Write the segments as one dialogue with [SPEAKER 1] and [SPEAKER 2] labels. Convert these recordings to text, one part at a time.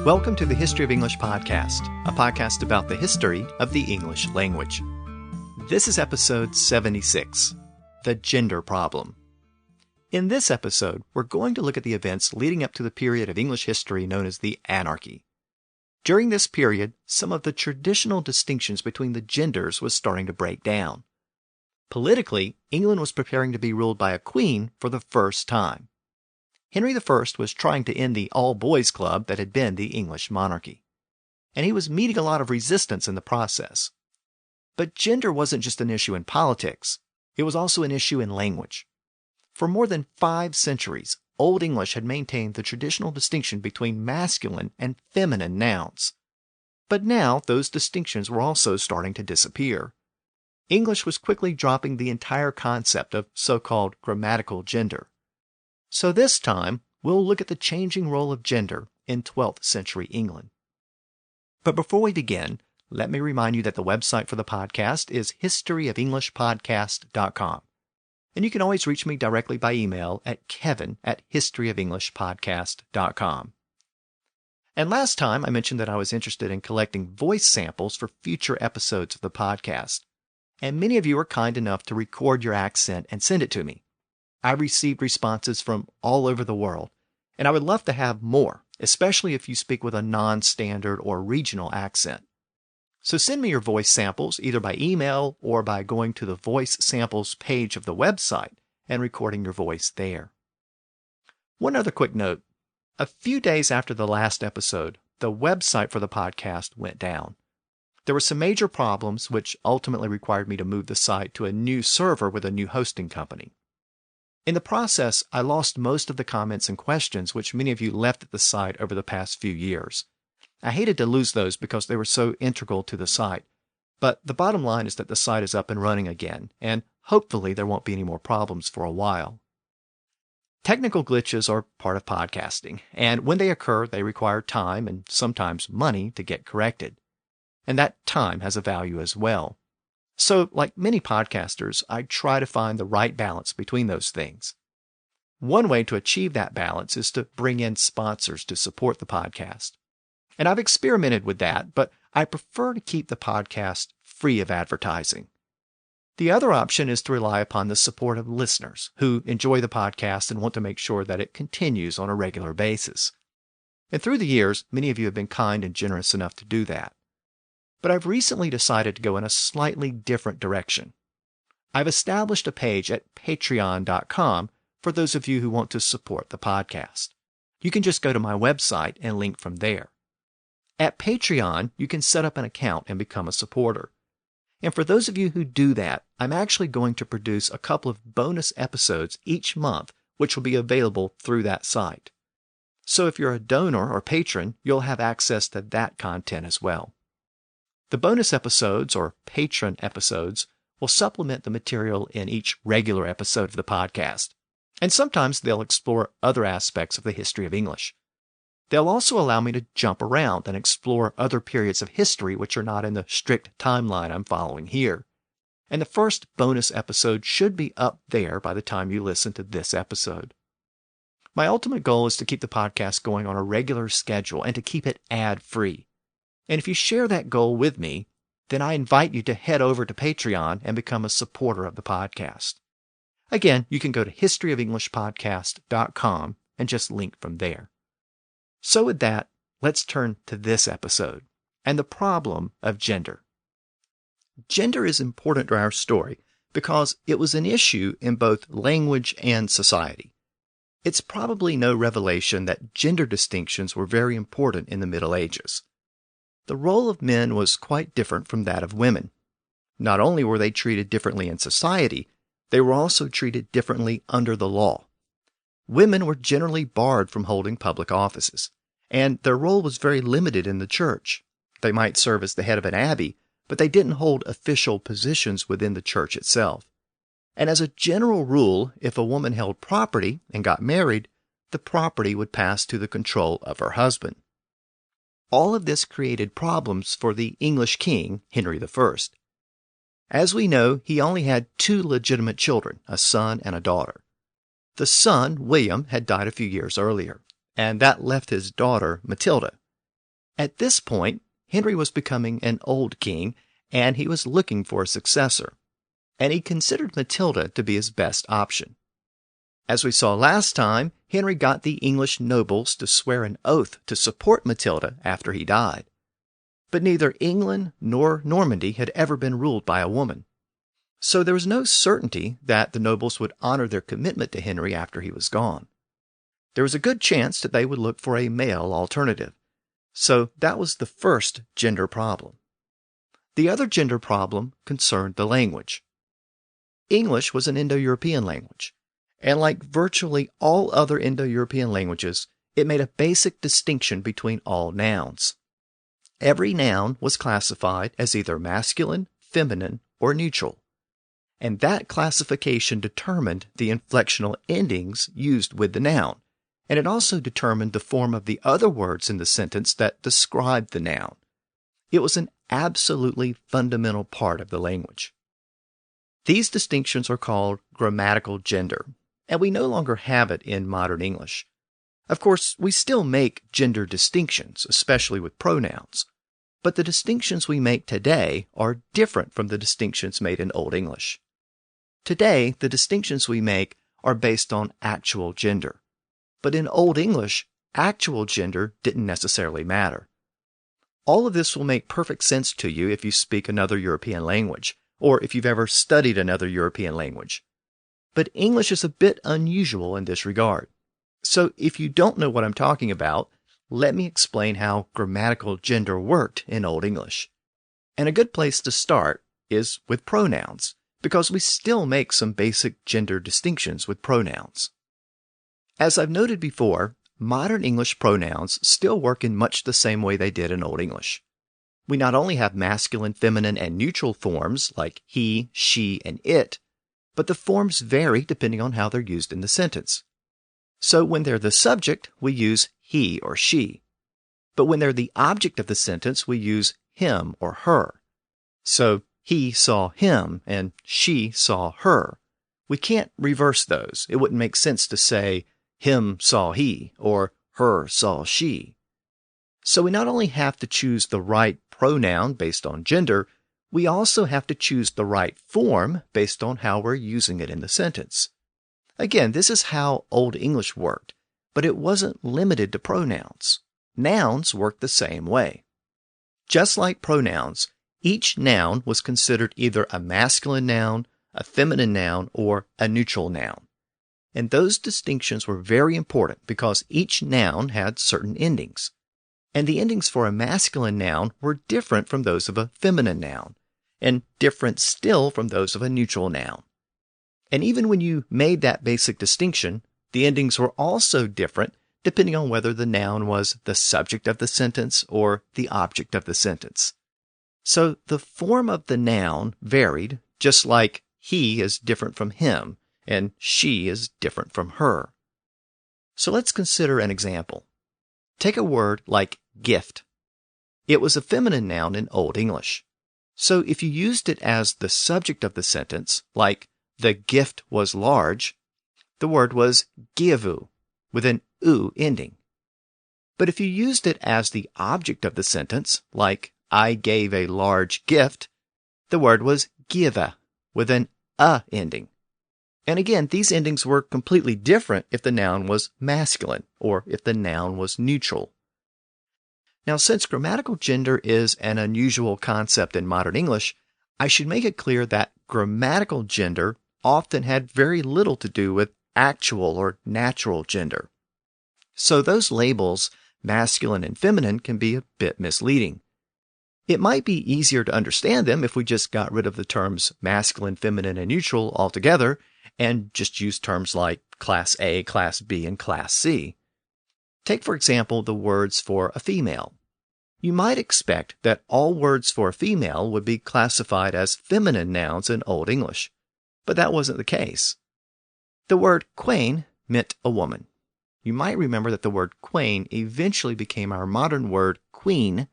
[SPEAKER 1] Welcome to the History of English podcast, a podcast about the history of the English language. This is episode 76, The Gender Problem. In this episode, we're going to look at the events leading up to the period of English history known as the Anarchy. During this period, some of the traditional distinctions between the genders was starting to break down. Politically, England was preparing to be ruled by a queen for the first time. Henry I was trying to end the all-boys club that had been the English monarchy, and he was meeting a lot of resistance in the process. But gender wasn't just an issue in politics, it was also an issue in language. For more than 5 centuries, Old English had maintained the traditional distinction between masculine and feminine nouns. But now those distinctions were also starting to disappear. English was quickly dropping the entire concept of so-called grammatical gender. So this time, we'll look at the changing role of gender in 12th century England. But before we begin, let me remind you that the website for the podcast is historyofenglishpodcast.com. And you can always reach me directly by email at kevin@historyofenglishpodcast.com. And last time, I mentioned that I was interested in collecting voice samples for future episodes of the podcast. And many of you were kind enough to record your accent and send it to me. I received responses from all over the world, and I would love to have more, especially if you speak with a non-standard or regional accent. So send me your voice samples either by email or by going to the voice samples page of the website and recording your voice there. One other quick note. A few days after the last episode, the website for the podcast went down. There were some major problems which ultimately required me to move the site to a new server with a new hosting company. In the process, I lost most of the comments and questions which many of you left at the site over the past few years. I hated to lose those because they were so integral to the site, but the bottom line is that the site is up and running again, and hopefully there won't be any more problems for a while. Technical glitches are part of podcasting, and when they occur, they require time and sometimes money to get corrected. And that time has a value as well. So, like many podcasters, I try to find the right balance between those things. One way to achieve that balance is to bring in sponsors to support the podcast. And I've experimented with that, but I prefer to keep the podcast free of advertising. The other option is to rely upon the support of listeners who enjoy the podcast and want to make sure that it continues on a regular basis. And through the years, many of you have been kind and generous enough to do that. But I've recently decided to go in a slightly different direction. I've established a page at patreon.com for those of you who want to support the podcast. You can just go to my website and link from there. At Patreon, you can set up an account and become a supporter. And for those of you who do that, I'm actually going to produce a couple of bonus episodes each month, which will be available through that site. So if you're a donor or patron, you'll have access to that content as well. The bonus episodes, or patron episodes, will supplement the material in each regular episode of the podcast, and sometimes they'll explore other aspects of the history of English. They'll also allow me to jump around and explore other periods of history which are not in the strict timeline I'm following here. And the first bonus episode should be up there by the time you listen to this episode. My ultimate goal is to keep the podcast going on a regular schedule and to keep it ad-free. And if you share that goal with me, then I invite you to head over to Patreon and become a supporter of the podcast. Again, you can go to historyofenglishpodcast.com and just link from there. So with that, let's turn to this episode and the problem of gender. Gender is important to our story because it was an issue in both language and society. It's probably no revelation that gender distinctions were very important in the Middle Ages. The role of men was quite different from that of women. Not only were they treated differently in society, they were also treated differently under the law. Women were generally barred from holding public offices, and their role was very limited in the church. They might serve as the head of an abbey, but they didn't hold official positions within the church itself. And as a general rule, if a woman held property and got married, the property would pass to the control of her husband. All of this created problems for the English king, Henry I. As we know, he only had 2 legitimate children, a son and a daughter. The son, William, had died a few years earlier, and that left his daughter, Matilda. At this point, Henry was becoming an old king, and he was looking for a successor, and he considered Matilda to be his best option. As we saw last time, Henry got the English nobles to swear an oath to support Matilda after he died. But neither England nor Normandy had ever been ruled by a woman. So there was no certainty that the nobles would honor their commitment to Henry after he was gone. There was a good chance that they would look for a male alternative. So that was the first gender problem. The other gender problem concerned the language. English was an Indo-European language, and like virtually all other Indo-European languages, it made a basic distinction between all nouns. Every noun was classified as either masculine, feminine, or neutral, and that classification determined the inflectional endings used with the noun, and it also determined the form of the other words in the sentence that described the noun. It was an absolutely fundamental part of the language. These distinctions are called grammatical gender, and we no longer have it in modern English. Of course, we still make gender distinctions, especially with pronouns, but the distinctions we make today are different from the distinctions made in Old English. Today, the distinctions we make are based on actual gender, but in Old English, actual gender didn't necessarily matter. All of this will make perfect sense to you if you speak another European language, or if you've ever studied another European language. But English is a bit unusual in this regard. So if you don't know what I'm talking about, let me explain how grammatical gender worked in Old English. And a good place to start is with pronouns, because we still make some basic gender distinctions with pronouns. As I've noted before, modern English pronouns still work in much the same way they did in Old English. We not only have masculine, feminine, and neutral forms like he, she, and it, but the forms vary depending on how they're used in the sentence. So when they're the subject, we use he or she. But when they're the object of the sentence, we use him or her. So he saw him and she saw her. We can't reverse those. It wouldn't make sense to say him saw he or her saw she. So we not only have to choose the right pronoun based on gender, we also have to choose the right form based on how we're using it in the sentence. Again, this is how Old English worked, but it wasn't limited to pronouns. Nouns worked the same way. Just like pronouns, each noun was considered either a masculine noun, a feminine noun, or a neutral noun. And those distinctions were very important because each noun had certain endings. And the endings for a masculine noun were different from those of a feminine noun, and different still from those of a neutral noun. And even when you made that basic distinction, the endings were also different depending on whether the noun was the subject of the sentence or the object of the sentence. So the form of the noun varied, just like he is different from him, and she is different from her. So let's consider an example. Take a word like gift. It was a feminine noun in Old English. So if you used it as the subject of the sentence, like the gift was large, the word was givu, with an u ending. But if you used it as the object of the sentence, like I gave a large gift, the word was giva, with an a ending. And again, these endings were completely different if the noun was masculine or if the noun was neutral. Now, since grammatical gender is an unusual concept in modern English, I should make it clear that grammatical gender often had very little to do with actual or natural gender. So those labels, masculine and feminine, can be a bit misleading. It might be easier to understand them if we just got rid of the terms masculine, feminine, and neutral altogether and just used terms like Class A, Class B, and Class C. Take, for example, the words for a female. You might expect that all words for a female would be classified as feminine nouns in Old English, but that wasn't the case. The word queen meant a woman. You might remember that the word queen eventually became our modern word queen,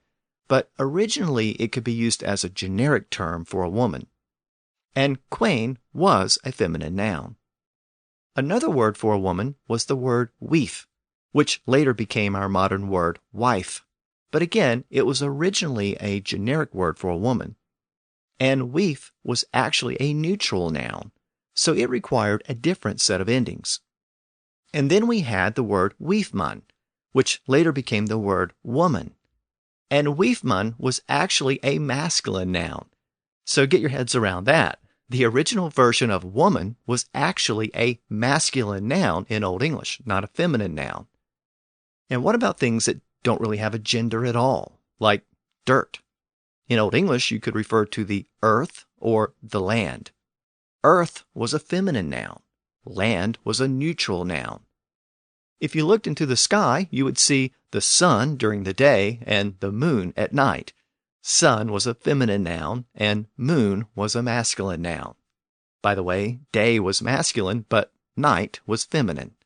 [SPEAKER 1] but originally it could be used as a generic term for a woman. And queen was a feminine noun. Another word for a woman was the word weef, which later became our modern word wife. but again, it was originally a generic word for a woman. And weef was actually a neutral noun, so it required a different set of endings. And then we had the word weefman, which later became the word woman. And weefman was actually a masculine noun. So get your heads around that. The original version of woman was actually a masculine noun in Old English, not a feminine noun. And what about things that don't really have a gender at all, like dirt? In Old English, you could refer to the earth or the land. Earth was a feminine noun. Land was a neutral noun. If you looked into the sky, you would see the sun during the day and the moon at night. Sun was a feminine noun, and moon was a masculine noun. By the way, day was masculine, but night was feminine.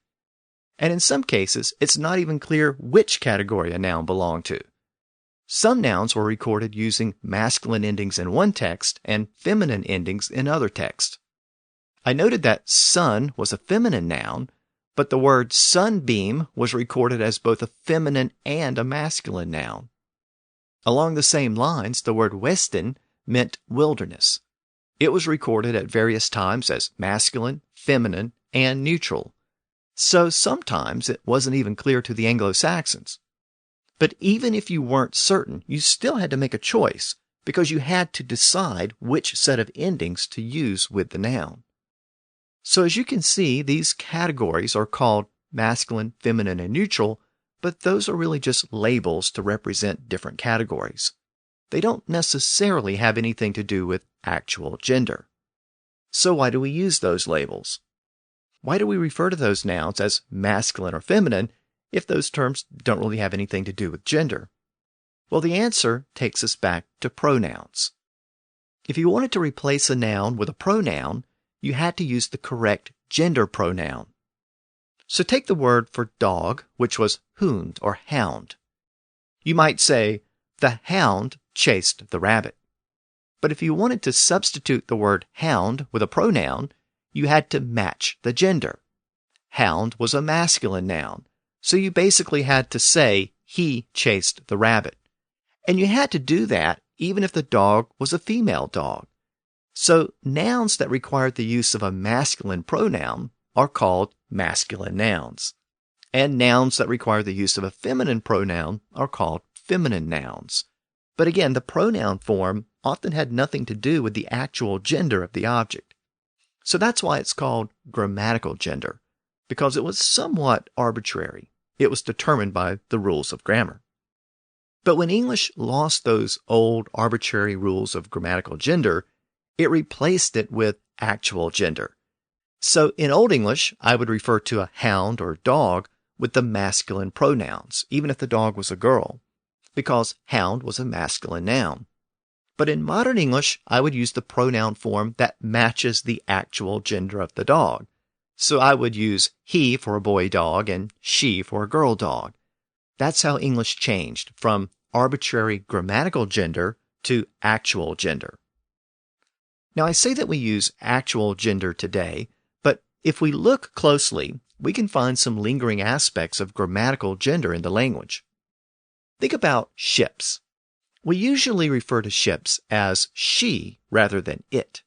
[SPEAKER 1] And in some cases, it's not even clear which category a noun belonged to. Some nouns were recorded using masculine endings in one text and feminine endings in other texts. I noted that sun was a feminine noun, but the word sunbeam was recorded as both a feminine and a masculine noun. Along the same lines, the word weston meant wilderness. It was recorded at various times as masculine, feminine, and neutral. So sometimes it wasn't even clear to the Anglo-Saxons. But even if you weren't certain, you still had to make a choice because you had to decide which set of endings to use with the noun. So as you can see, these categories are called masculine, feminine, and neutral, but those are really just labels to represent different categories. They don't necessarily have anything to do with actual gender. So why do we use those labels? Why do we refer to those nouns as masculine or feminine if those terms don't really have anything to do with gender? Well, the answer takes us back to pronouns. If you wanted to replace a noun with a pronoun, you had to use the correct gender pronoun. So take the word for dog, which was hund or hound. You might say, the hound chased the rabbit. But if you wanted to substitute the word hound with a pronoun, you had to match the gender. Hound was a masculine noun, so you basically had to say, he chased the rabbit. And you had to do that even if the dog was a female dog. So nouns that required the use of a masculine pronoun are called masculine nouns. And nouns that require the use of a feminine pronoun are called feminine nouns. But again, the pronoun form often had nothing to do with the actual gender of the object. So that's why it's called grammatical gender, because it was somewhat arbitrary. It was determined by the rules of grammar. But when English lost those old arbitrary rules of grammatical gender, it replaced it with actual gender. So in Old English, I would refer to a hound or dog with the masculine pronouns, even if the dog was a girl, because hound was a masculine noun. But in modern English, I would use the pronoun form that matches the actual gender of the dog. So I would use he for a boy dog and she for a girl dog. That's how English changed from arbitrary grammatical gender to actual gender. Now, I say that we use actual gender today, but if we look closely, we can find some lingering aspects of grammatical gender in the language. Think about ships. We usually refer to ships as she rather than it.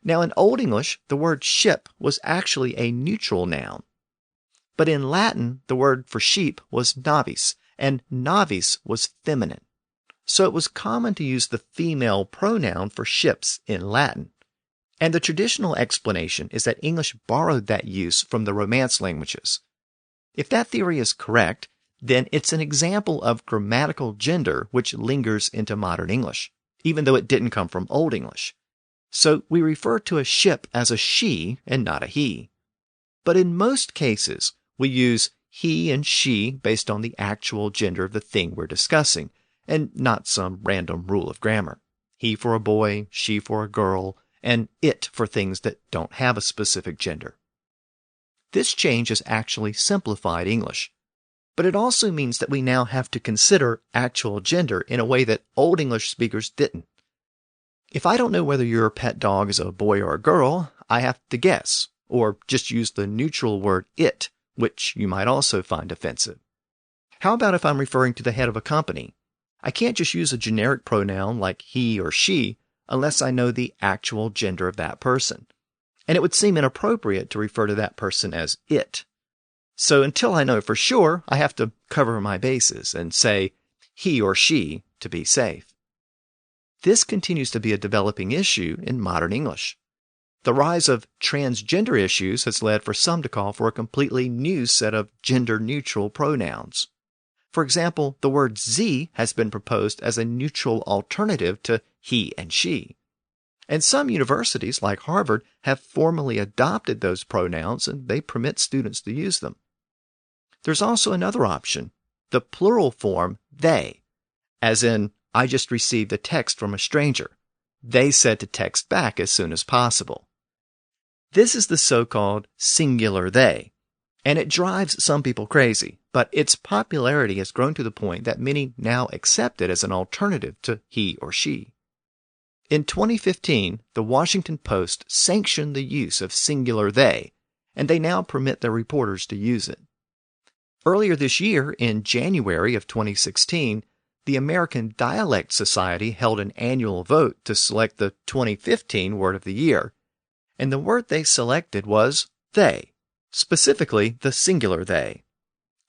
[SPEAKER 1] Now, in Old English, the word ship was actually a neutral noun. But in Latin, the word for sheep was navis, and navis was feminine. So it was common to use the female pronoun for ships in Latin. And the traditional explanation is that English borrowed that use from the Romance languages. If that theory is correct, then it's an example of grammatical gender which lingers into modern English, even though it didn't come from Old English. So we refer to a ship as a she and not a he. But in most cases, we use he and she based on the actual gender of the thing we're discussing, and not some random rule of grammar. He for a boy, she for a girl, and it for things that don't have a specific gender. This change has actually simplified English, but it also means that we now have to consider actual gender in a way that Old English speakers didn't. If I don't know whether your pet dog is a boy or a girl, I have to guess, or just use the neutral word it, which you might also find offensive. How about if I'm referring to the head of a company? I can't just use a generic pronoun like he or she unless I know the actual gender of that person. And it would seem inappropriate to refer to that person as it. So until I know for sure, I have to cover my bases and say he or she to be safe. This continues to be a developing issue in modern English. The rise of transgender issues has led for some to call for a completely new set of gender-neutral pronouns. For example, the word Z has been proposed as a neutral alternative to he and she. And some universities, like Harvard, have formally adopted those pronouns and they permit students to use them. There's also another option, the plural form they, as in, I just received a text from a stranger. They said to text back as soon as possible. This is the so-called singular they, and it drives some people crazy, but its popularity has grown to the point that many now accept it as an alternative to he or she. In 2015, the Washington Post sanctioned the use of singular they, and they now permit their reporters to use it. Earlier this year, in January of 2016, the American Dialect Society held an annual vote to select the 2015 Word of the Year, and the word they selected was they, specifically the singular they.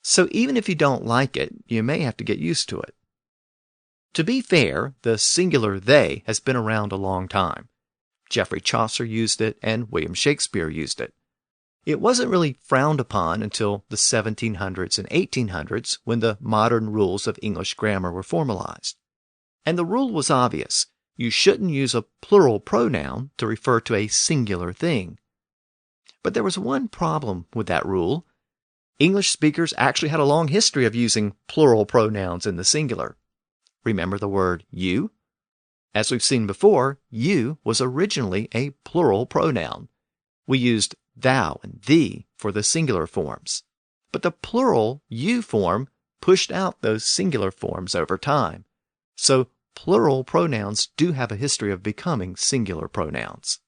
[SPEAKER 1] So even if you don't like it, you may have to get used to it. To be fair, the singular they has been around a long time. Geoffrey Chaucer used it, and William Shakespeare used it. It wasn't really frowned upon until the 1700s and 1800s when the modern rules of English grammar were formalized. And the rule was obvious. You shouldn't use a plural pronoun to refer to a singular thing. But there was one problem with that rule. English speakers actually had a long history of using plural pronouns in the singular. Remember the word you? As we've seen before, you was originally a plural pronoun. We used thou and thee for the singular forms. But the plural you form pushed out those singular forms over time. So plural pronouns do have a history of becoming singular pronouns.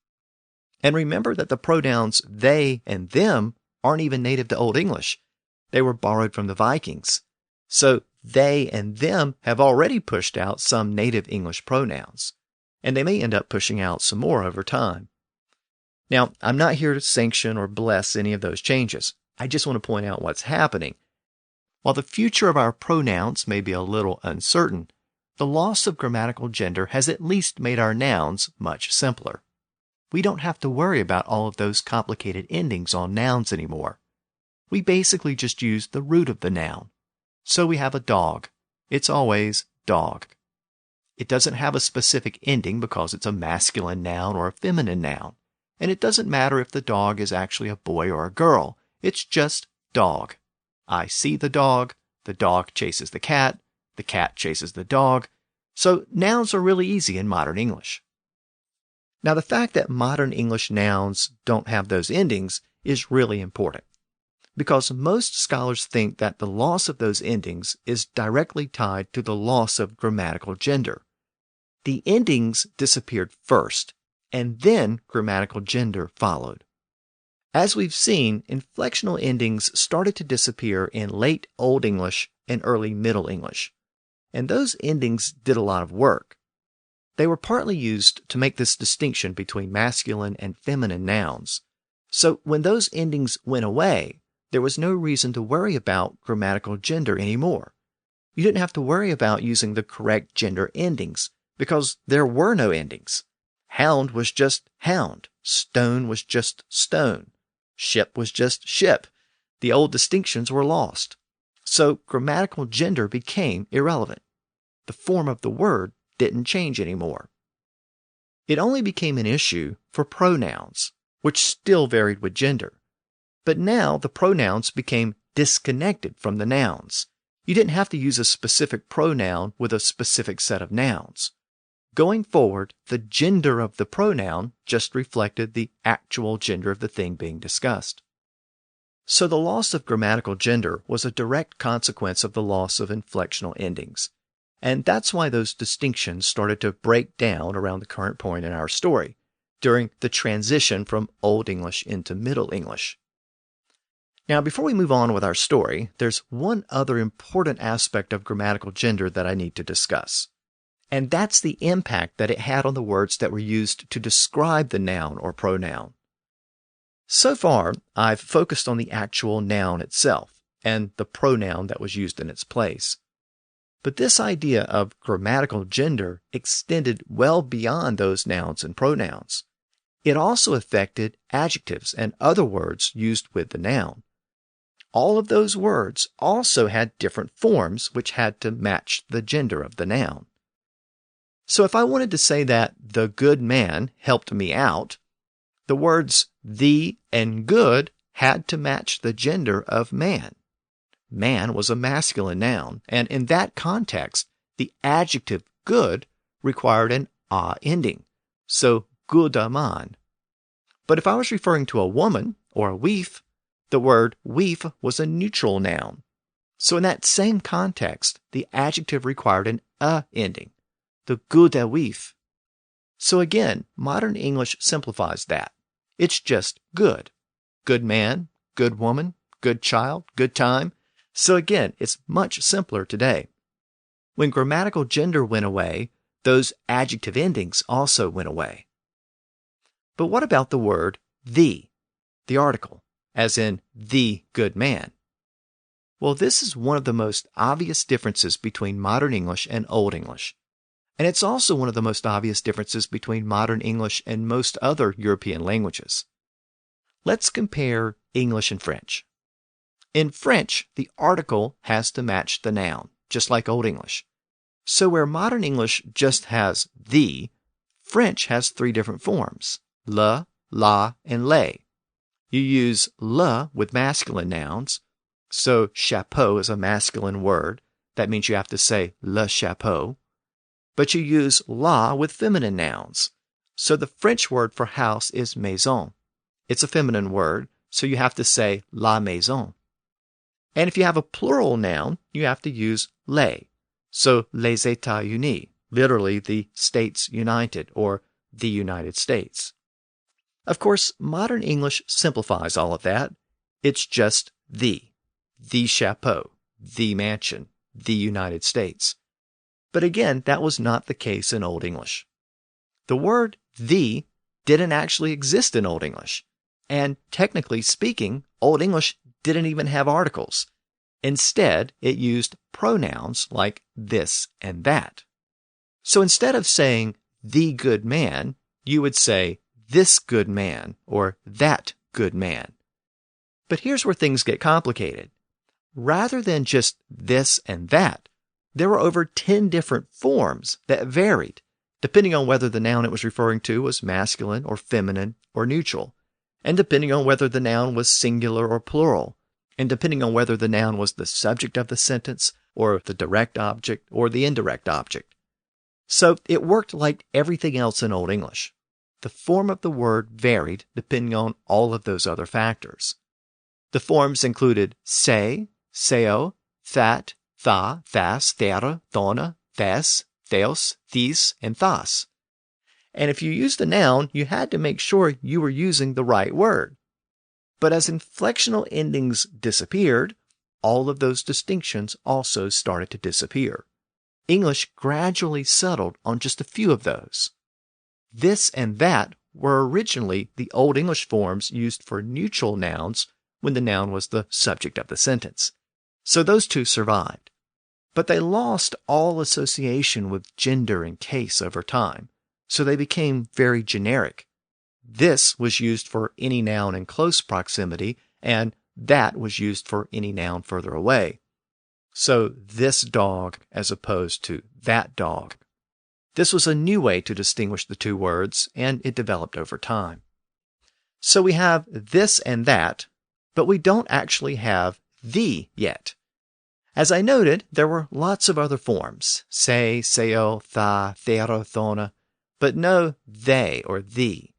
[SPEAKER 1] And remember that the pronouns they and them aren't even native to Old English. They were borrowed from the Vikings. So they and them have already pushed out some native English pronouns. And they may end up pushing out some more over time. Now, I'm not here to sanction or bless any of those changes. I just want to point out what's happening. While the future of our pronouns may be a little uncertain, the loss of grammatical gender has at least made our nouns much simpler. We don't have to worry about all of those complicated endings on nouns anymore. We basically just use the root of the noun. So we have a dog. It's always dog. It doesn't have a specific ending because it's a masculine noun or a feminine noun. And it doesn't matter if the dog is actually a boy or a girl. It's just dog. I see the dog chases the cat chases the dog. So nouns are really easy in modern English. Now the fact that modern English nouns don't have those endings is really important, because most scholars think that the loss of those endings is directly tied to the loss of grammatical gender. The endings disappeared first, and then grammatical gender followed. As we've seen, inflectional endings started to disappear in late Old English and early Middle English, and those endings did a lot of work. They were partly used to make this distinction between masculine and feminine nouns. So when those endings went away, there was no reason to worry about grammatical gender anymore. You didn't have to worry about using the correct gender endings, because there were no endings. Hound was just hound. Stone was just stone. Ship was just ship. The old distinctions were lost. So grammatical gender became irrelevant. The form of the word didn't change anymore. It only became an issue for pronouns, which still varied with gender. But now the pronouns became disconnected from the nouns. You didn't have to use a specific pronoun with a specific set of nouns. Going forward, the gender of the pronoun just reflected the actual gender of the thing being discussed. So the loss of grammatical gender was a direct consequence of the loss of inflectional endings. And that's why those distinctions started to break down around the current point in our story, during the transition from Old English into Middle English. Now, before we move on with our story, there's one other important aspect of grammatical gender that I need to discuss. And that's the impact that it had on the words that were used to describe the noun or pronoun. So far, I've focused on the actual noun itself and the pronoun that was used in its place. But this idea of grammatical gender extended well beyond those nouns and pronouns. It also affected adjectives and other words used with the noun. All of those words also had different forms which had to match the gender of the noun. So if I wanted to say that the good man helped me out, the words the and good had to match the gender of man. Man was a masculine noun, and in that context, the adjective good required an a ending, so goede man. But if I was referring to a woman or a weef, the word weef was a neutral noun. So in that same context, the adjective required an a ending, the goede weef. So again, modern English simplifies that. It's just good. Good man, good woman, good child, good time. So again, it's much simpler today. When grammatical gender went away, those adjective endings also went away. But what about the word the article, as in the good man? Well, this is one of the most obvious differences between modern English and Old English. And it's also one of the most obvious differences between modern English and most other European languages. Let's compare English and French. In French, the article has to match the noun, just like Old English. So where modern English just has the, French has three different forms, le, la, and les. You use le with masculine nouns, so chapeau is a masculine word. That means you have to say le chapeau. But you use la with feminine nouns. So the French word for house is maison. It's a feminine word, so you have to say la maison. And if you have a plural noun, you have to use les. So les États unis, literally the States United or the United States. Of course, modern English simplifies all of that. It's just the chapeau, the mansion, the United States. But again, that was not the case in Old English. The word the didn't actually exist in Old English. And technically speaking, Old English didn't even have articles. Instead, it used pronouns like this and that. So instead of saying the good man, you would say this good man or that good man. But here's where things get complicated. Rather than just this and that, there were over 10 different forms that varied, depending on whether the noun it was referring to was masculine or feminine or neutral, and depending on whether the noun was singular or plural, and depending on whether the noun was the subject of the sentence or the direct object or the indirect object. So it worked like everything else in Old English. The form of the word varied depending on all of those other factors. The forms included say, seo, that, tha, thas, thera, thona, thes, theos, these, and thas. And if you used a noun, you had to make sure you were using the right word. But as inflectional endings disappeared, all of those distinctions also started to disappear. English gradually settled on just a few of those. This and that were originally the Old English forms used for neutral nouns when the noun was the subject of the sentence. So those two survived. But they lost all association with gender and case over time, so they became very generic. This was used for any noun in close proximity, and that was used for any noun further away. So this dog as opposed to that dog. This was a new way to distinguish the two words, and it developed over time. So we have this and that, but we don't actually have the yet. As I noted, there were lots of other forms, say, seo, tha, thera, thona, but no they or the.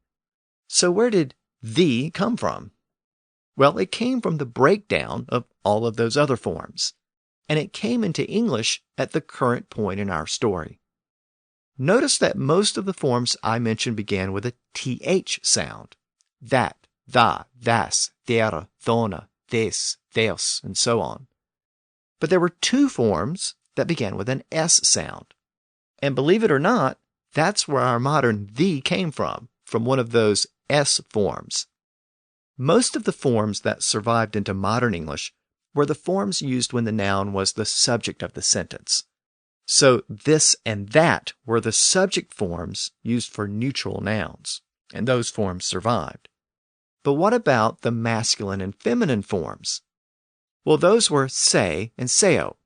[SPEAKER 1] So where did the come from? Well, it came from the breakdown of all of those other forms, and it came into English at the current point in our story. Notice that most of the forms I mentioned began with a th sound. That, tha, thas, thera, thona, des, theos, and so on. But there were two forms that began with an S sound. And believe it or not, that's where our modern the came from one of those S forms. Most of the forms that survived into modern English were the forms used when the noun was the subject of the sentence. So this and that were the subject forms used for neutral nouns, and those forms survived. But what about the masculine and feminine forms? Well, those were say and seo.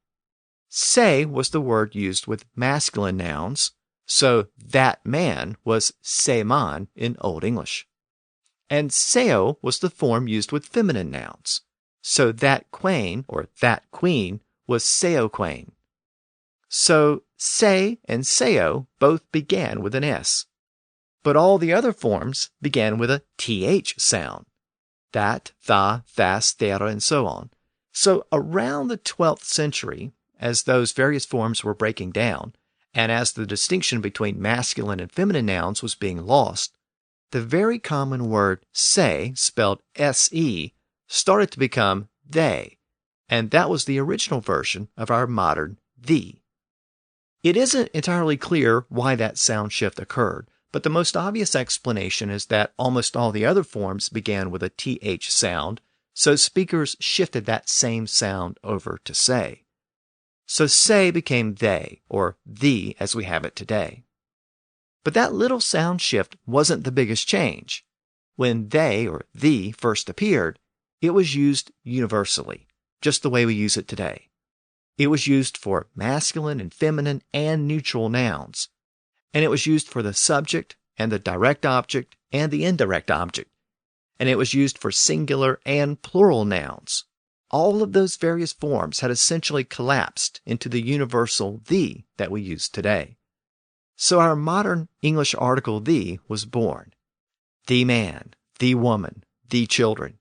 [SPEAKER 1] Say was the word used with masculine nouns, so that man was se man in Old English. And seo was the form used with feminine nouns, so that queen or that queen was seo queen. So say and seo both began with an S, but all the other forms began with a th sound. That, tha, thas, thera, and so on. So around the 12th century, as those various forms were breaking down, and as the distinction between masculine and feminine nouns was being lost, the very common word say, spelled S-E, started to become they, and that was the original version of our modern the. It isn't entirely clear why that sound shift occurred, but the most obvious explanation is that almost all the other forms began with a th sound, so speakers shifted that same sound over to say. So say became they, or the as we have it today. But that little sound shift wasn't the biggest change. When they, or the, first appeared, it was used universally, just the way we use it today. It was used for masculine and feminine and neutral nouns, and it was used for the subject and the direct object and the indirect object, and it was used for singular and plural nouns. All of those various forms had essentially collapsed into the universal the that we use today. So our modern English article the was born. The man, the woman, the children.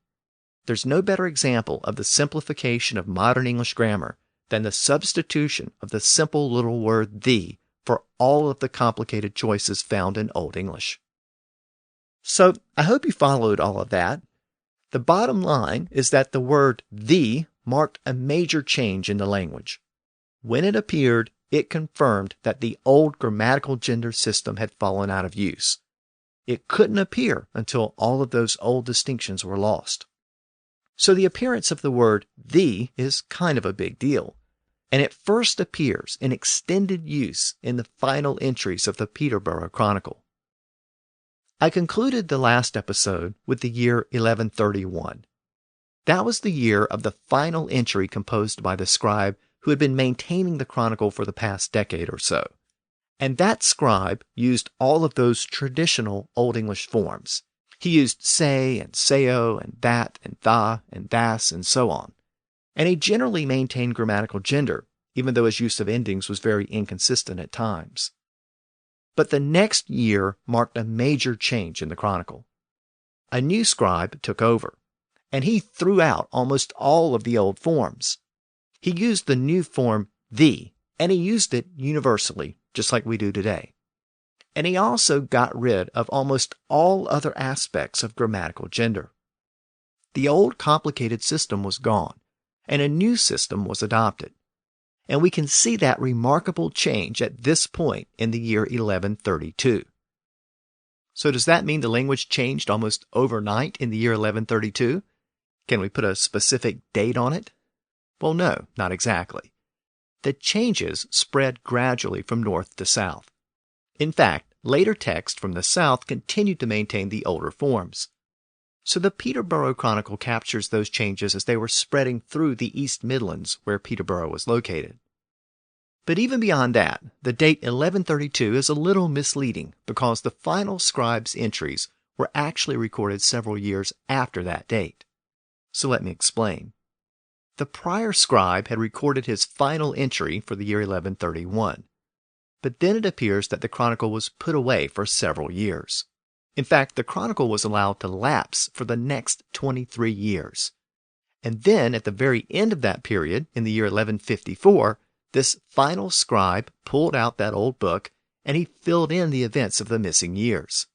[SPEAKER 1] There's no better example of the simplification of modern English grammar than the substitution of the simple little word the for all of the complicated choices found in Old English. So I hope you followed all of that. The bottom line is that the word the marked a major change in the language. When it appeared, it confirmed that the old grammatical gender system had fallen out of use. It couldn't appear until all of those old distinctions were lost. So the appearance of the word the is kind of a big deal, and it first appears in extended use in the final entries of the Peterborough Chronicle. I concluded the last episode with the year 1131. That was the year of the final entry composed by the scribe who had been maintaining the Chronicle for the past decade or so. And that scribe used all of those traditional Old English forms. He used say and seo and that and tha and das and so on. And he generally maintained grammatical gender, even though his use of endings was very inconsistent at times. But the next year marked a major change in the Chronicle. A new scribe took over, and he threw out almost all of the old forms. He used the new form the, and he used it universally, just like we do today. And he also got rid of almost all other aspects of grammatical gender. The old complicated system was gone, and a new system was adopted. And we can see that remarkable change at this point in the year 1132. So does that mean the language changed almost overnight in the year 1132? Can we put a specific date on it? Well, no, not exactly. The changes spread gradually from north to south. In fact, later texts from the south continued to maintain the older forms. So the Peterborough Chronicle captures those changes as they were spreading through the East Midlands where Peterborough was located. But even beyond that, the date 1132 is a little misleading because the final scribe's entries were actually recorded several years after that date. So let me explain. The prior scribe had recorded his final entry for the year 1131, but then it appears that the Chronicle was put away for several years. In fact, the Chronicle was allowed to lapse for the next 23 years. And then, at the very end of that period, in the year 1154, this final scribe pulled out that old book and he filled in the events of the missing years.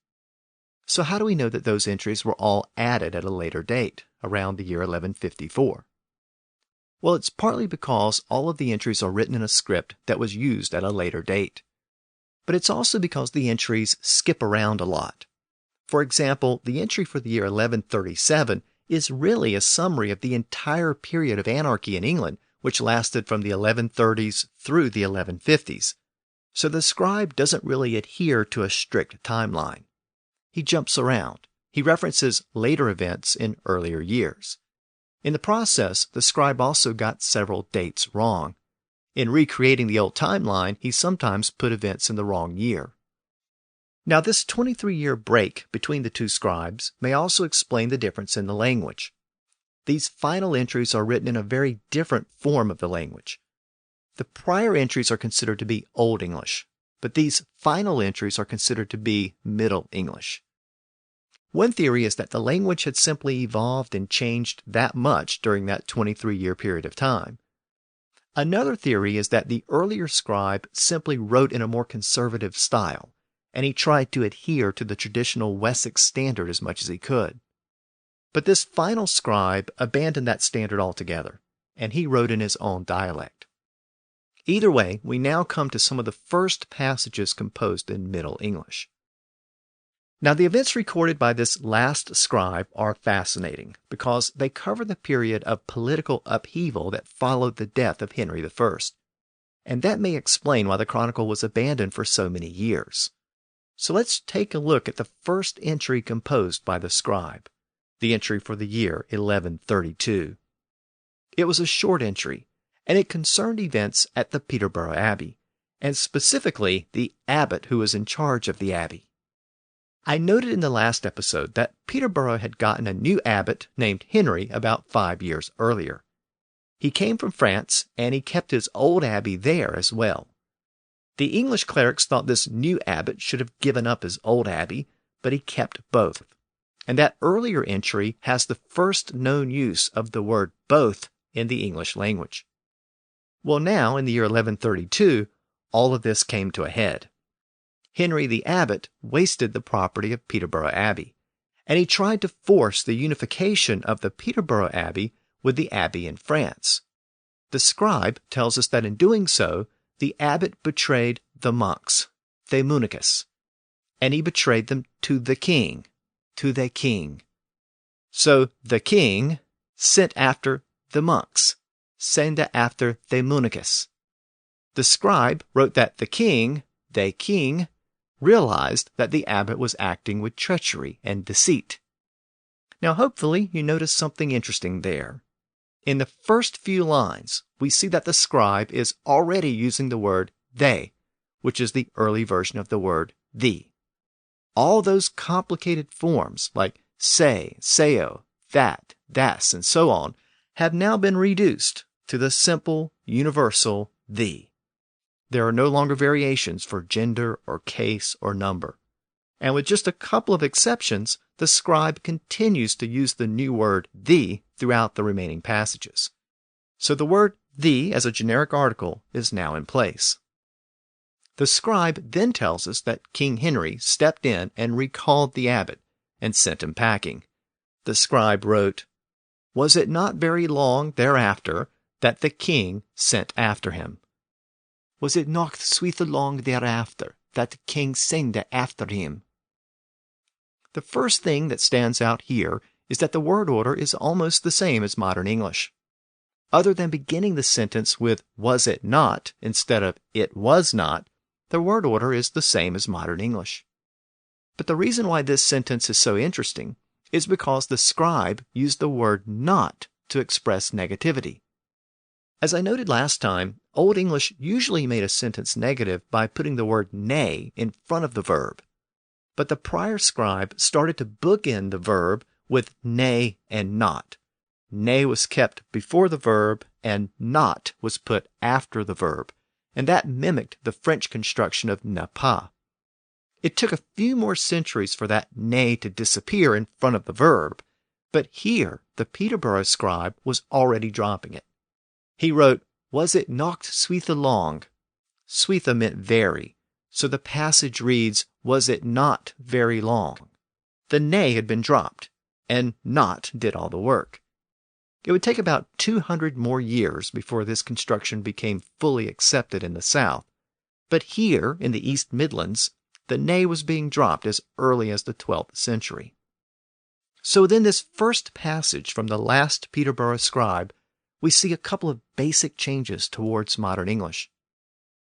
[SPEAKER 1] So how do we know that those entries were all added at a later date, around the year 1154. Well, it's partly because all of the entries are written in a script that was used at a later date. But it's also because the entries skip around a lot. For example, the entry for the year 1137 is really a summary of the entire period of anarchy in England, which lasted from the 1130s through the 1150s. So the scribe doesn't really adhere to a strict timeline. He jumps around. He references later events in earlier years. In the process, the scribe also got several dates wrong. In recreating the old timeline, he sometimes put events in the wrong year. Now, this 23-year break between the two scribes may also explain the difference in the language. These final entries are written in a very different form of the language. The prior entries are considered to be Old English, but these final entries are considered to be Middle English. One theory is that the language had simply evolved and changed that much during that 23-year period of time. Another theory is that the earlier scribe simply wrote in a more conservative style, and he tried to adhere to the traditional Wessex standard as much as he could. But this final scribe abandoned that standard altogether, and he wrote in his own dialect. Either way, we now come to some of the first passages composed in Middle English. Now, the events recorded by this last scribe are fascinating because they cover the period of political upheaval that followed the death of Henry I. And that may explain why the Chronicle was abandoned for so many years. So let's take a look at the first entry composed by the scribe, the entry for the year 1132. It was a short entry, and it concerned events at the Peterborough Abbey, and specifically the abbot who was in charge of the abbey. I noted in the last episode that Peterborough had gotten a new abbot named Henry about 5 years earlier. He came from France, and he kept his old abbey there as well. The English clerics thought this new abbot should have given up his old abbey, but he kept both. And that earlier entry has the first known use of the word both in the English language. Well, now, in the year 1132, all of this came to a head. Henry the abbot wasted the property of Peterborough Abbey, and he tried to force the unification of the Peterborough Abbey with the abbey in France. The scribe tells us that in doing so, the abbot betrayed the monks, the Municus, and he betrayed them to the king. So the king sent after the monks, sende after the Municus. The scribe wrote that the king, realized that the abbot was acting with treachery and deceit. Now, hopefully, you notice something interesting there. In the first few lines, we see that the scribe is already using the word they, which is the early version of the word thee. All those complicated forms like say, sayo, that, das, and so on have now been reduced to the simple, universal thee. There are no longer variations for gender or case or number. And with just a couple of exceptions, the scribe continues to use the new word thee throughout the remaining passages. So the word thee as a generic article is now in place. The scribe then tells us that King Henry stepped in and recalled the abbot and sent him packing. The scribe wrote, "Was it not very long thereafter that the king sent after him?" Was it not sweet long thereafter that the king sende after him? The first thing that stands out here is that the word order is almost the same as modern English. Other than beginning the sentence with was it not instead of it was not, the word order is the same as modern English. But the reason why this sentence is so interesting is because the scribe used the word not to express negativity. As I noted last time, Old English usually made a sentence negative by putting the word nay in front of the verb. But the prior scribe started to bookend the verb with nay and not. Nay was kept before the verb, and not was put after the verb, and that mimicked the French construction of ne pas. It took a few more centuries for that nay to disappear in front of the verb, but here the Peterborough scribe was already dropping it. He wrote, "Was it not switha long?" Switha meant very, so the passage reads, "Was it not very long?" The nay had been dropped, and not did all the work. It would take about 200 more years before this construction became fully accepted in the South, but here in the East Midlands, the nay was being dropped as early as the 12th century. So within this first passage from the last Peterborough scribe, we see a couple of basic changes towards modern English.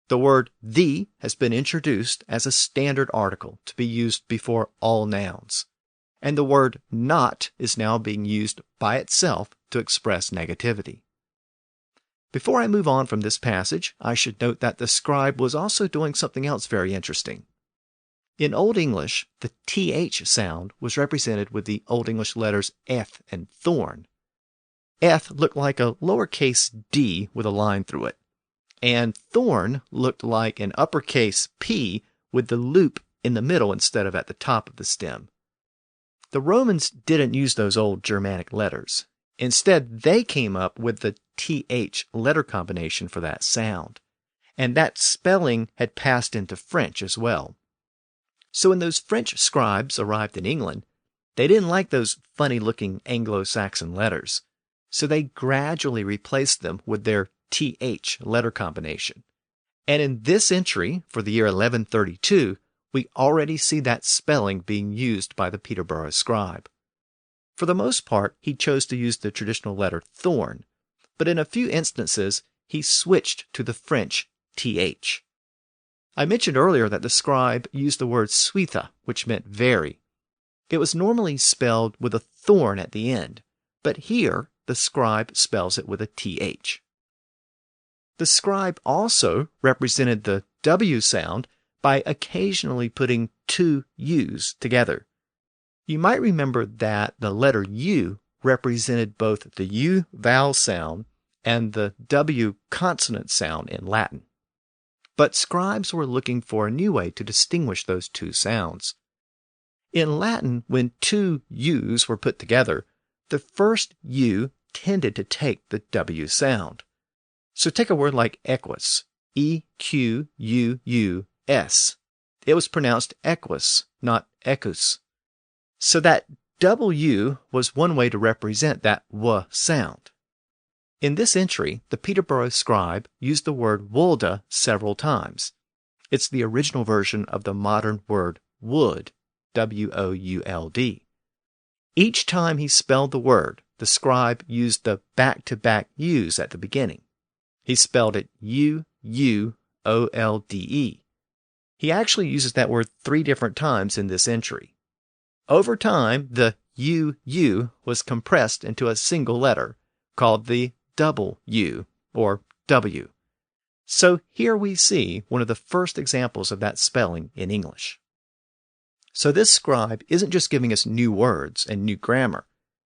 [SPEAKER 1] The word the has been introduced as a standard article to be used before all nouns, and the word not is now being used by itself to express negativity. Before I move on from this passage, I should note that the scribe was also doing something else very interesting. In Old English, the th sound was represented with the Old English letters eth and thorn. Eth looked like a lowercase d with a line through it, and thorn looked like an uppercase P with the loop in the middle instead of at the top of the stem. The Romans didn't use those old Germanic letters. Instead, they came up with the th letter combination for that sound, and that spelling had passed into French as well. So when those French scribes arrived in England, they didn't like those funny-looking Anglo-Saxon letters, so they gradually replaced them with their th letter combination. And in this entry, for the year 1132, we already see that spelling being used by the Peterborough scribe. For the most part, he chose to use the traditional letter thorn, but in a few instances, he switched to the French th. I mentioned earlier that the scribe used the word suitha, which meant very. It was normally spelled with a thorn at the end, but here the scribe spells it with a th. The scribe also represented the W sound by occasionally putting two U's together. You might remember that the letter U represented both the U vowel sound and the W consonant sound in Latin. But scribes were looking for a new way to distinguish those two sounds. In Latin, when two U's were put together, the first U tended to take the W sound. So take a word like equus, E-Q-U-U-S. It was pronounced equus, not ecus. So that W was one way to represent that W sound. In this entry, the Peterborough scribe used the word woulda several times. It's the original version of the modern word would, W-O-U-L-D. Each time he spelled the word, the scribe used the back-to-back U's at the beginning. He spelled it U-U-O-L-D-E. He actually uses that word 3 different times in this entry. Over time, the U-U was compressed into a single letter, called the double U, or W. So here we see one of the first examples of that spelling in English. So this scribe isn't just giving us new words and new grammar,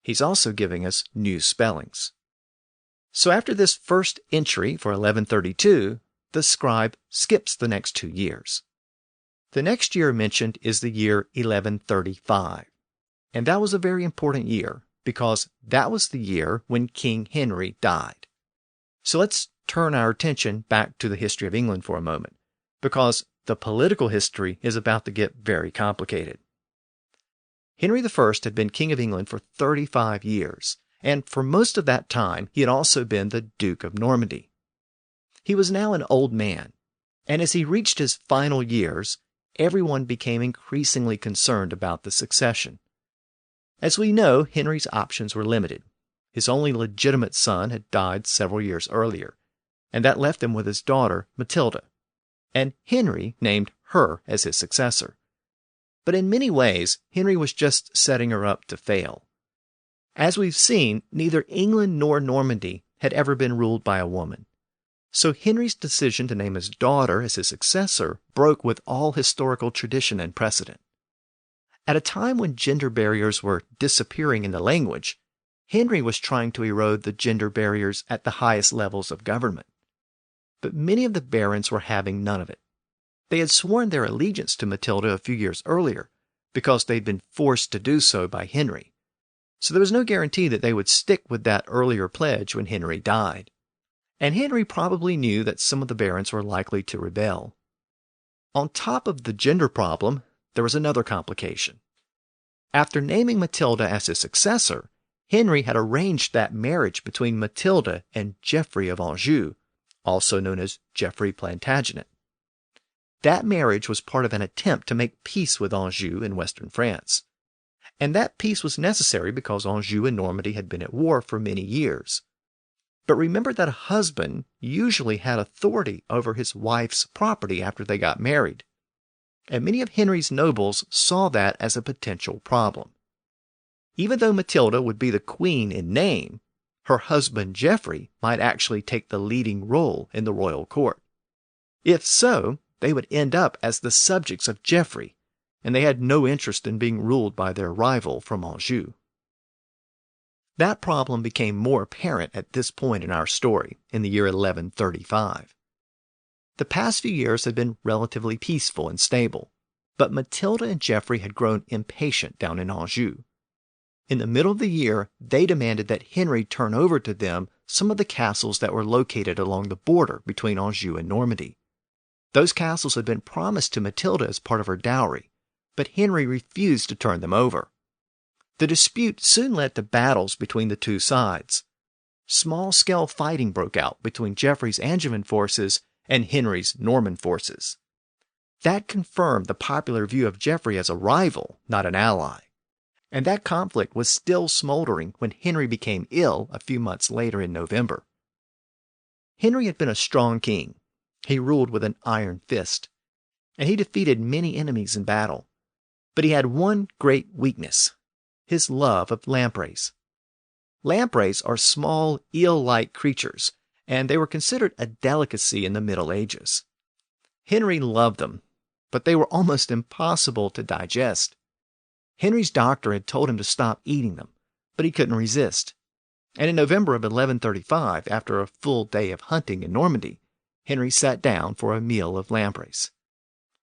[SPEAKER 1] he's also giving us new spellings. So after this first entry for 1132, the scribe skips the next 2 years. The next year mentioned is the year 1135, and that was a very important year because that was the year when King Henry died. So let's turn our attention back to the history of England for a moment, because the political history is about to get very complicated. Henry I had been King of England for 35 years, and for most of that time he had also been the Duke of Normandy. He was now an old man, and as he reached his final years, everyone became increasingly concerned about the succession. As we know, Henry's options were limited. His only legitimate son had died several years earlier, and that left him with his daughter, Matilda, and Henry named her as his successor. But in many ways, Henry was just setting her up to fail. As we've seen, neither England nor Normandy had ever been ruled by a woman. So Henry's decision to name his daughter as his successor broke with all historical tradition and precedent. At a time when gender barriers were disappearing in the language, Henry was trying to erode the gender barriers at the highest levels of government. But many of the barons were having none of it. They had sworn their allegiance to Matilda a few years earlier because they'd been forced to do so by Henry. So there was no guarantee that they would stick with that earlier pledge when Henry died. And Henry probably knew that some of the barons were likely to rebel. On top of the gender problem, there was another complication. After naming Matilda as his successor, Henry had arranged that marriage between Matilda and Geoffrey of Anjou, also known as Geoffrey Plantagenet. That marriage was part of an attempt to make peace with Anjou in western France. And that peace was necessary because Anjou and Normandy had been at war for many years. But remember that a husband usually had authority over his wife's property after they got married. And many of Henry's nobles saw that as a potential problem. Even though Matilda would be the queen in name, her husband Geoffrey might actually take the leading role in the royal court. If so, they would end up as the subjects of Geoffrey, and they had no interest in being ruled by their rival from Anjou. That problem became more apparent at this point in our story, in the year 1135. The past few years had been relatively peaceful and stable, but Matilda and Geoffrey had grown impatient down in Anjou. In the middle of the year, they demanded that Henry turn over to them some of the castles that were located along the border between Anjou and Normandy. Those castles had been promised to Matilda as part of her dowry, but Henry refused to turn them over. The dispute soon led to battles between the two sides. Small-scale fighting broke out between Geoffrey's Angevin forces and Henry's Norman forces. That confirmed the popular view of Geoffrey as a rival, not an ally. And that conflict was still smoldering when Henry became ill a few months later in November. Henry had been a strong king. He ruled with an iron fist, and he defeated many enemies in battle. But he had one great weakness: his love of lampreys. Lampreys are small, eel-like creatures, and they were considered a delicacy in the Middle Ages. Henry loved them, but they were almost impossible to digest. Henry's doctor had told him to stop eating them, but he couldn't resist. And in November of 1135, after a full day of hunting in Normandy, Henry sat down for a meal of lampreys.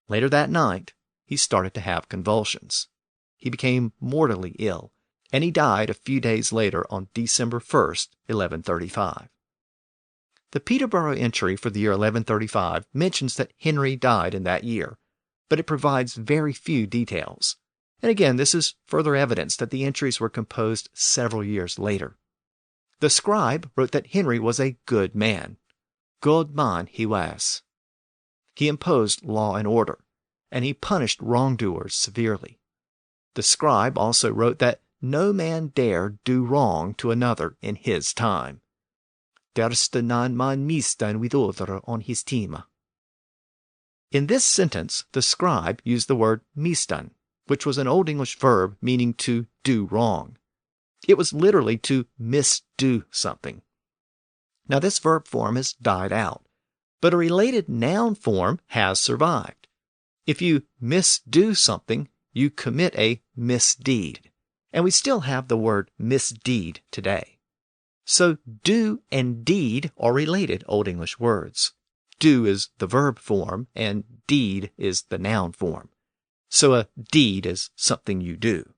[SPEAKER 1] Later that night, he started to have convulsions. He became mortally ill, and he died a few days later on December 1st, 1135. The Peterborough entry for the year 1135 mentions that Henry died in that year, but it provides very few details. And again, this is further evidence that the entries were composed several years later. The scribe wrote that Henry was a good man. Good man he was. He imposed law and order, and he punished wrongdoers severely. The scribe also wrote that no man dared do wrong to another in his time. Derste nan man misdan with other on his time. In this sentence, the scribe used the word misdan, which was an Old English verb meaning to do wrong. It was literally to misdo something. Now this verb form has died out, but a related noun form has survived. If you misdo something, you commit a misdeed, and we still have the word misdeed today. So do and deed are related Old English words. Do is the verb form, and deed is the noun form. So a deed is something you do.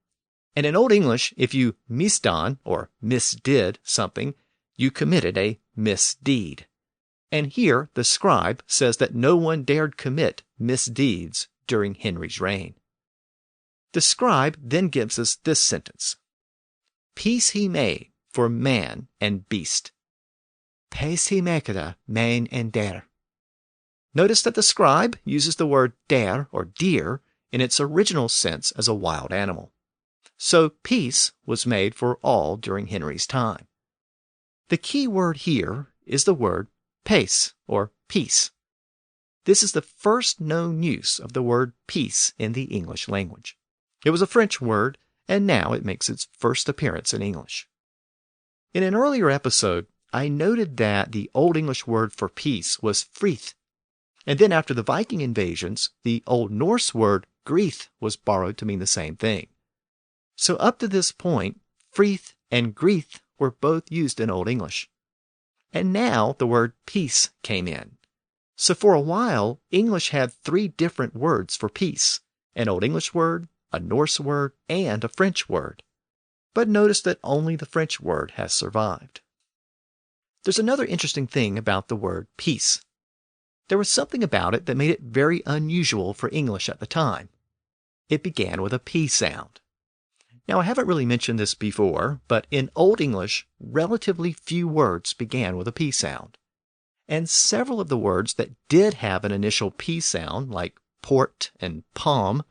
[SPEAKER 1] And in Old English, if you misdone or misdid something, you committed a misdeed. And here the scribe says that no one dared commit misdeeds during Henry's reign. The scribe then gives us this sentence: Peace he made for man and beast. Peace he maketh man and deer. Notice that the scribe uses the word deer or deer in its original sense as a wild animal. So peace was made for all during Henry's time. The key word here is the word pace or peace. This is the first known use of the word peace in the English language. It was a French word, and now it makes its first appearance in English. In an earlier episode, I noted that the Old English word for peace was frith, and then after the Viking invasions, the Old Norse word grieth was borrowed to mean the same thing. So up to this point, frith and grieth were both used in Old English. And now the word peace came in. So for a while, English had 3 different words for peace: an Old English word, a Norse word, and a French word. But notice that only the French word has survived. There's another interesting thing about the word peace. There was something about it that made it very unusual for English at the time. It began with a P sound. Now, I haven't really mentioned this before, but in Old English, relatively few words began with a P sound. And several of the words that did have an initial P sound, like port and palm,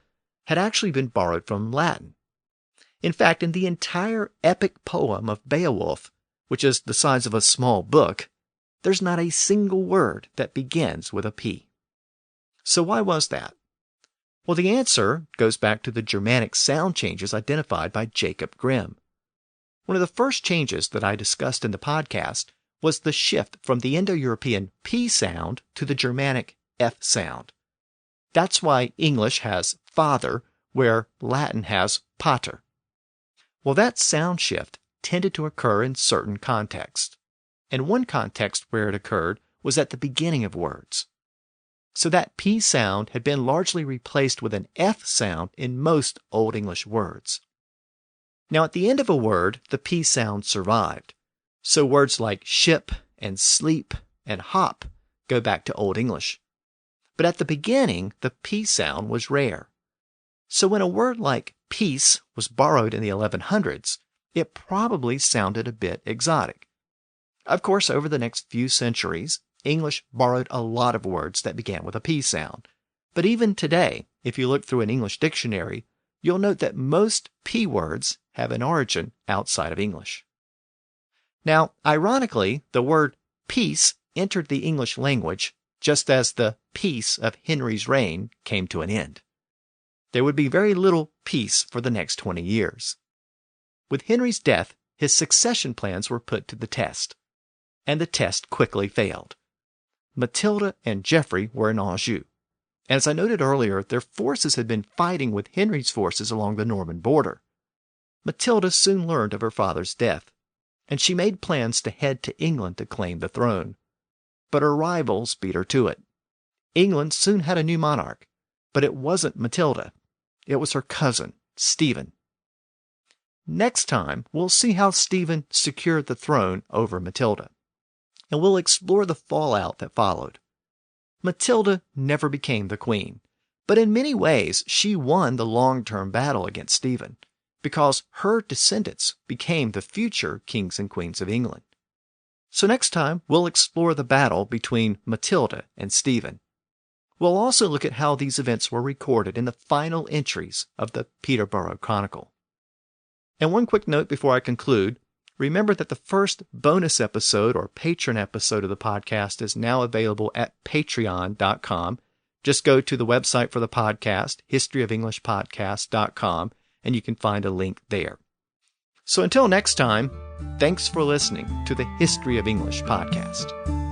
[SPEAKER 1] had actually been borrowed from Latin. In fact, in the entire epic poem of Beowulf, which is the size of a small book, there's not a single word that begins with a P. So why was that? Well, the answer goes back to the Germanic sound changes identified by Jacob Grimm. One of the first changes that I discussed in the podcast was the shift from the Indo-European P sound to the Germanic F sound. That's why English has father, where Latin has pater. Well, that sound shift tended to occur in certain contexts. And one context where it occurred was at the beginning of words. So that P sound had been largely replaced with an F sound in most Old English words. Now, at the end of a word, the P sound survived. So words like ship and sleep and hop go back to Old English. But at the beginning, the P sound was rare. So when a word like peace was borrowed in the 1100s, it probably sounded a bit exotic. Of course, over the next few centuries, English borrowed a lot of words that began with a P sound. But even today, if you look through an English dictionary, you'll note that most P words have an origin outside of English. Now, ironically, the word peace entered the English language just as the peace of Henry's reign came to an end. There would be very little peace for the next 20 years. With Henry's death, his succession plans were put to the test, and the test quickly failed. Matilda and Geoffrey were in Anjou. As I noted earlier, their forces had been fighting with Henry's forces along the Norman border. Matilda soon learned of her father's death, and she made plans to head to England to claim the throne. But her rivals beat her to it. England soon had a new monarch, but it wasn't Matilda. It was her cousin, Stephen. Next time, we'll see how Stephen secured the throne over Matilda, and we'll explore the fallout that followed. Matilda never became the queen, but in many ways she won the long-term battle against Stephen, because her descendants became the future kings and queens of England. So next time, we'll explore the battle between Matilda and Stephen. We'll also look at how these events were recorded in the final entries of the Peterborough Chronicle. And one quick note before I conclude, remember that the first bonus episode or patron episode of the podcast is now available at patreon.com. Just go to the website for the podcast, historyofenglishpodcast.com, and you can find a link there. So until next time, thanks for listening to the History of English podcast.